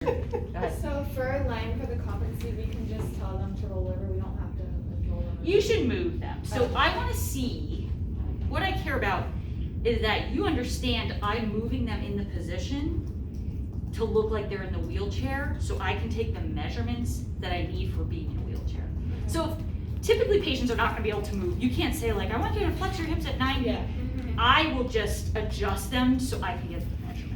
Go ahead. So for line for the competency, we can just tell them to roll over. We don't have to like, roll them. You should move them. So I want to see, what I care about is that you understand I'm moving them in the position to look like they're in the wheelchair so I can take the measurements that I need for being in a wheelchair. So typically patients are not going to be able to move. You can't say like, I want you to flex your hips at 90. Yeah. I will just adjust them so I can get the measurement.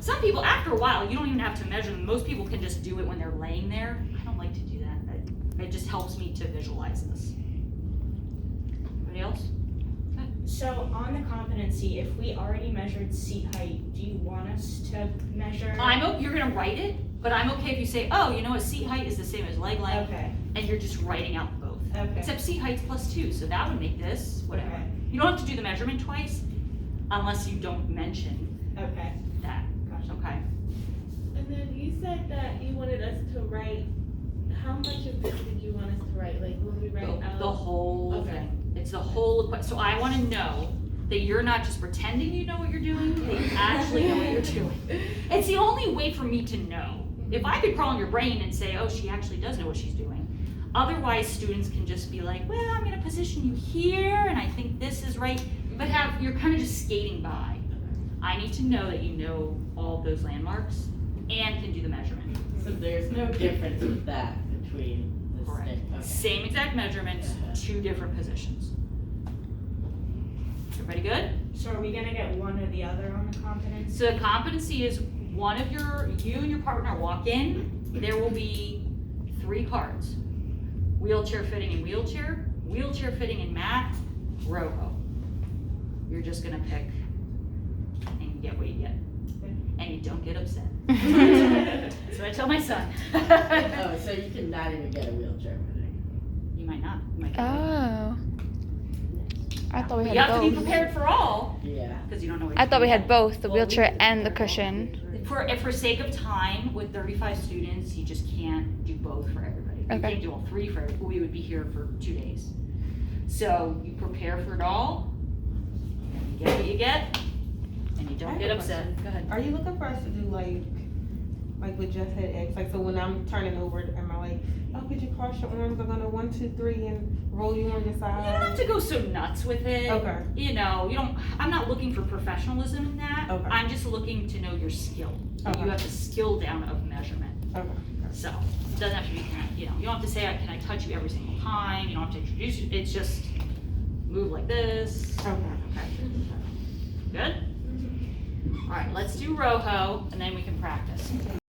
Some people, after a while, you don't even have to measure them. Most people can just do it when they're laying there. I don't like to do that. It just helps me to visualize this. Anybody else? So on the competency, if we already measured seat height, do you want us to measure? You're gonna write it, but I'm okay if you say, oh, you know what, seat height is the same as leg length, Okay, and you're just writing out both. okay. Except seat height's +2, so that would make this, whatever. Okay. You don't have to do the measurement twice, unless you don't mention Okay, that, gotcha. okay? And then you said that you wanted us to write, how much of this did you want us to write? Like, when we write out? The whole Okay. thing. It's the whole, so I wanna know that you're not just pretending you know what you're doing, that you actually know what you're doing. It's the only way for me to know. If I could crawl in your brain and say, oh, she actually does know what she's doing. Otherwise, students can just be like, well, I'm gonna position you here, and I think this is right. But you're kind of just skating by. I need to know that you know all of those landmarks and can do the measurement. So there's no difference with that between the Correct. stick? Okay. Same exact measurements, two different positions. Everybody good? So are we gonna get one or the other on the competency? So the competency is one of you and your partner walk in, there will be 3 cards. Wheelchair fitting in wheelchair, wheelchair fitting in mat, row. You're just gonna pick and you get what you get. And you don't get upset. That's what I tell my son. Oh, so you cannot even get a wheelchair fitting? You might not, you might get one. Oh. I thought we You have had to be both. prepared for all, Yeah. because you don't know what I you're thought we gonna had get. both, the wheelchair and the cushion. For sake of time, with 35 students, you just can't do both for everybody. You Okay. can't do all 3 for everybody. We would be here for 2 days. So you prepare for it all, and you get what you get, and you I don't have get a upset. question. Go ahead. Are you looking for us to do like what Jeff had asked? Like, so when I'm turning over, am I like, oh, could you cross your arms? I'm gonna 1, 2, 3 and roll you on your You side? don't have to go so nuts with it. Okay. You know, I'm not looking for professionalism in that. Okay. I'm just looking to know your skill. And you Okay. have the skill down of measurement. Okay. So, it doesn't have to be, you don't have to say, can I touch you every single time? You don't have to introduce you. It's just move like this. Okay. Good? All right, let's do roho, and then we can practice.